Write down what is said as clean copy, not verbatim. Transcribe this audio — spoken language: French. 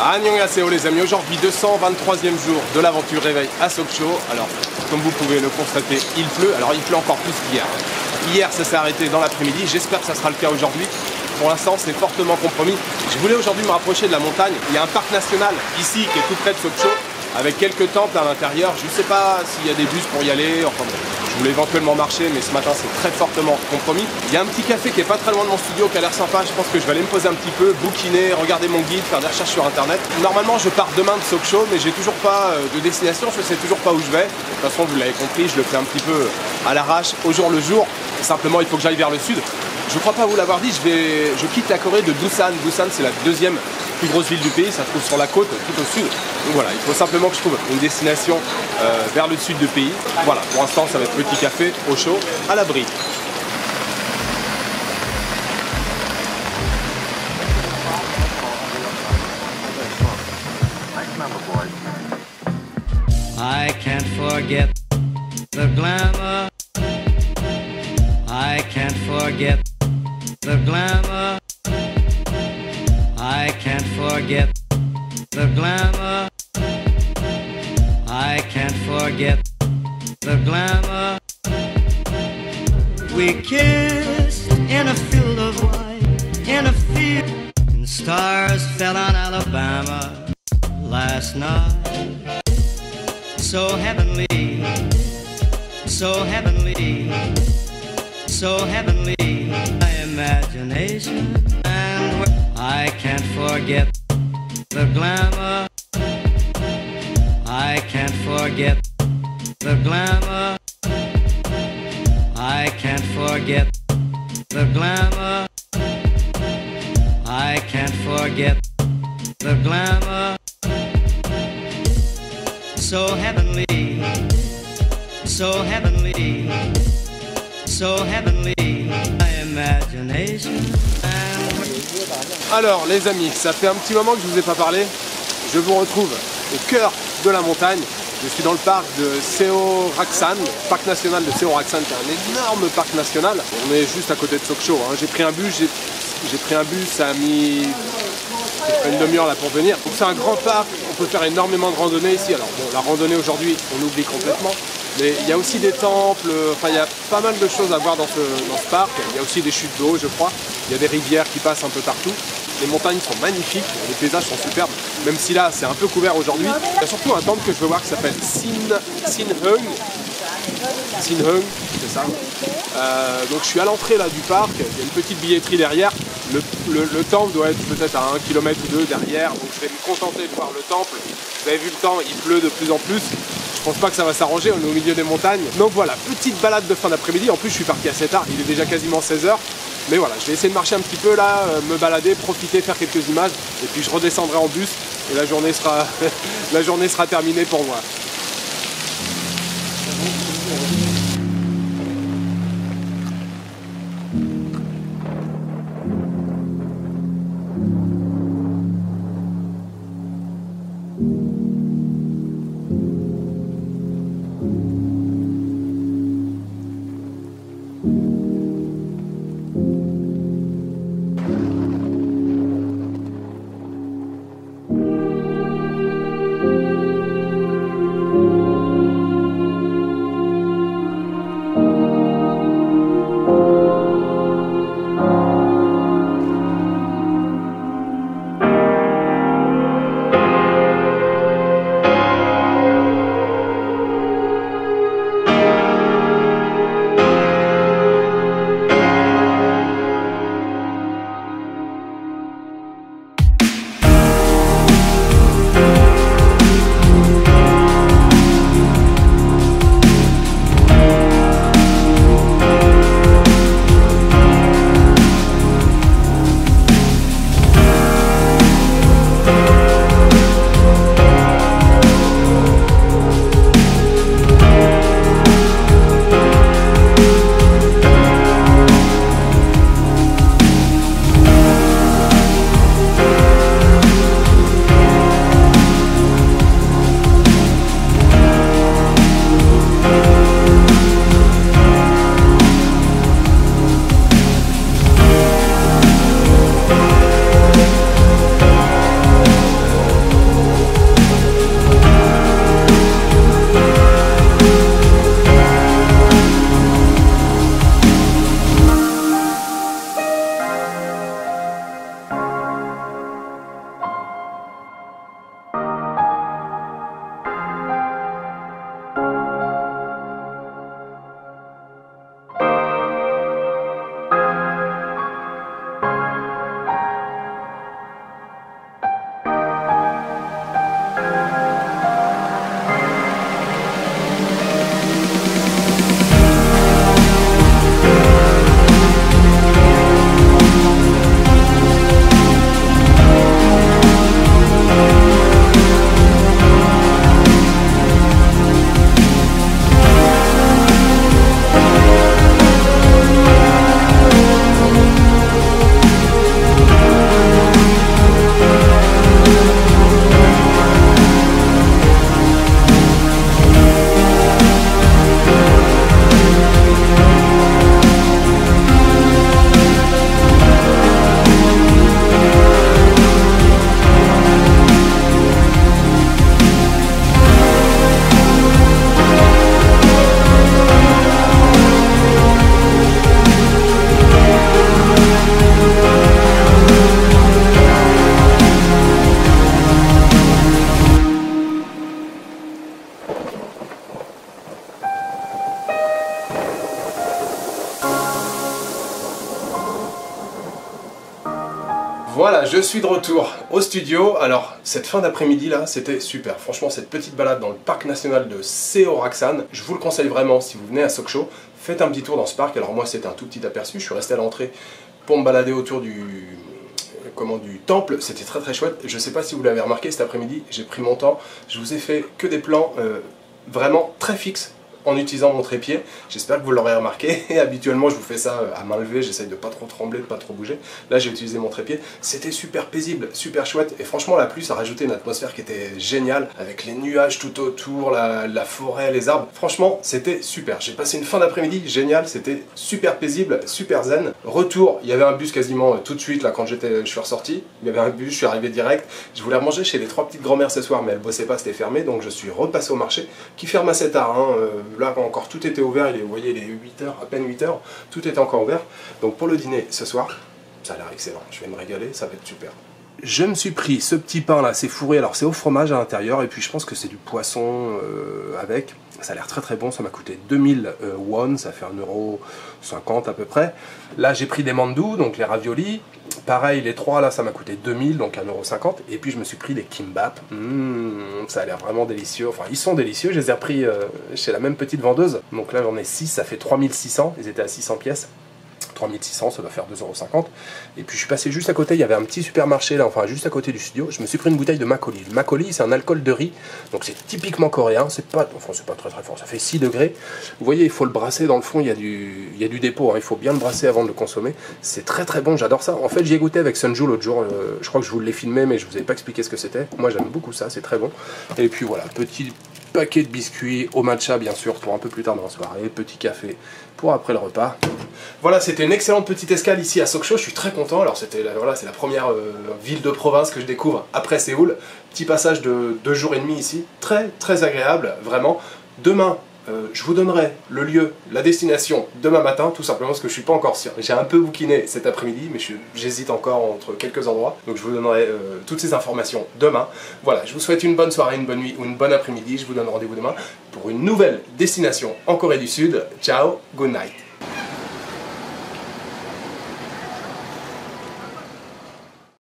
Annyeonghaseyo les amis, aujourd'hui 223e jour de l'aventure réveil à Sokcho. Alors comme vous pouvez le constater, il pleut, alors il pleut encore plus qu'hier. Hier ça s'est arrêté dans l'après-midi, j'espère que ça sera le cas aujourd'hui. Pour l'instant c'est fortement compromis. Je voulais aujourd'hui me rapprocher de la montagne, il y a un parc national ici qui est tout près de Sokcho, avec quelques temples à l'intérieur. Je ne sais pas s'il y a des bus pour y aller, enfin bon. Je voulais éventuellement marcher, mais ce matin c'est très fortement compromis. Il y a un petit café qui est pas très loin de mon studio qui a l'air sympa. Je pense que je vais aller me poser un petit peu, bouquiner, regarder mon guide, faire des recherches sur internet. Normalement je pars demain de Sokcho, mais j'ai toujours pas de destination, je sais toujours pas où je vais. De toute façon vous l'avez compris, je le fais un petit peu à l'arrache, au jour le jour. Simplement il faut que j'aille vers le sud. Je crois pas vous l'avoir dit, je quitte la Corée de Busan. Busan c'est la deuxième plus grosse ville du pays, ça se trouve sur la côte, tout au sud. Donc voilà, il faut simplement que je trouve une destination vers le sud du pays. Voilà, pour l'instant ça va être petit café, au chaud, à l'abri. I can't forget the glamour. I can't forget the glamour. I can't forget the glamour. I can't forget the glamour. We kissed in a field of white, in a field, and stars fell on Alabama last night. So heavenly, so heavenly, so heavenly, my imagination. And I can't forget the glamour. I can't forget the glamour. I can't forget the glamour. I can't forget the glamour. So heavenly, so heavenly, so heavenly, my imagination. Alors les amis, ça fait un petit moment que je vous ai pas parlé. Je vous retrouve au cœur de la montagne. Je suis dans le parc de Seoraksan, parc national de Seoraksan, qui est un énorme parc national. On est juste à côté de Sokcho. Hein. J'ai pris un bus, ça a mis une demi-heure là pour venir. Donc c'est un grand parc, on peut faire énormément de randonnées ici. Alors bon, la randonnée aujourd'hui, on oublie complètement. Mais il y a aussi des temples, enfin il y a pas mal de choses à voir dans ce parc. Il y a aussi des chutes d'eau, je crois. Il y a des rivières qui passent un peu partout. Les montagnes sont magnifiques, les paysages sont superbes. Même si là, c'est un peu couvert aujourd'hui. Il y a surtout un temple que je veux voir qui s'appelle Sinheung. Sinheung, c'est ça. Donc je suis à l'entrée là du parc. Il y a une petite billetterie derrière. Le temple doit être peut-être à 1 km ou 2 derrière. Donc je vais me contenter de voir le temple. Vous avez vu le temps, il pleut de plus en plus. Je pense pas que ça va s'arranger, on est au milieu des montagnes. Donc voilà, petite balade de fin d'après-midi. En plus je suis parti assez tard, il est déjà quasiment 16 h. Mais voilà, je vais essayer de marcher un petit peu là, me balader, profiter, faire quelques images. Et puis je redescendrai en bus et la journée sera terminée pour moi. Voilà, je suis de retour au studio. Alors, cette fin d'après-midi là, c'était super. Franchement, cette petite balade dans le parc national de Seoraksan, je vous le conseille vraiment si vous venez à Sokcho. Faites un petit tour dans ce parc. Alors moi, c'était un tout petit aperçu. Je suis resté à l'entrée pour me balader autour du temple. C'était très très chouette. Je sais pas si vous l'avez remarqué cet après-midi, j'ai pris mon temps. Je vous ai fait que des plans vraiment très fixes en utilisant mon trépied. J'espère que vous l'aurez remarqué. Et habituellement, je vous fais ça à main levée. J'essaye de pas trop trembler, de pas trop bouger. Là, j'ai utilisé mon trépied. C'était super paisible, super chouette. Et franchement, la pluie, ça rajoutait une atmosphère qui était géniale, avec les nuages tout autour, la forêt, les arbres. Franchement, c'était super. J'ai passé une fin d'après-midi géniale. C'était super paisible, super zen. Retour, il y avait un bus quasiment tout de suite là quand je suis ressorti. Il y avait un bus, je suis arrivé direct. Je voulais manger chez les 3 petites grand-mères ce soir, mais elles bossaient pas, c'était fermé. Donc je suis repassé au marché, qui ferme assez tard. Là, encore tout était ouvert, vous voyez, il est 8h, à peine 8h, tout était encore ouvert. Donc pour le dîner ce soir, ça a l'air excellent, je vais me régaler, ça va être super. Je me suis pris ce petit pain là, c'est fourré, alors c'est au fromage à l'intérieur, et puis je pense que c'est du poisson avec. Ça a l'air très très bon, ça m'a coûté 2000 won, ça fait 1,50 € à peu près. Là j'ai pris des mandous, donc les raviolis. Pareil, les 3 là, ça m'a coûté 2000, donc 1,50 €. Et puis je me suis pris les kimbap. Ça a l'air vraiment délicieux. Enfin, ils sont délicieux. Je les ai repris chez la même petite vendeuse. Donc là, j'en ai 6, ça fait 3600. Ils étaient à 600 pièces. 3600, ça doit faire 2,50 €. Et puis je suis passé juste à côté, il y avait un petit supermarché là, enfin juste à côté du studio. Je me suis pris une bouteille de makgeolli. Le makgeolli, c'est un alcool de riz, donc c'est typiquement coréen. C'est pas très très fort, ça fait 6 degrés. Vous voyez, il faut le brasser dans le fond, il y a du dépôt, hein. Il faut bien le brasser avant de le consommer. C'est très très bon, j'adore ça. En fait, j'y ai goûté avec Sunju l'autre jour. Je crois que je vous l'ai filmé, mais je vous ai pas expliqué ce que c'était. Moi, j'aime beaucoup ça, c'est très bon. Et puis voilà, petit paquet de biscuits au matcha bien sûr pour un peu plus tard dans la soirée, petit café pour après le repas. Voilà, c'était une excellente petite escale ici à Sokcho, je suis très content. Alors voilà, c'est la première ville de province que je découvre après Séoul. Petit passage de 2 jours et demi ici, très très agréable, vraiment. Demain, je vous donnerai le lieu, la destination demain matin, tout simplement parce que je suis pas encore sûr. J'ai un peu bouquiné cet après-midi, mais j'hésite encore entre quelques endroits. Donc je vous donnerai toutes ces informations demain. Voilà, je vous souhaite une bonne soirée, une bonne nuit ou une bonne après-midi. Je vous donne rendez-vous demain pour une nouvelle destination en Corée du Sud. Ciao, good night.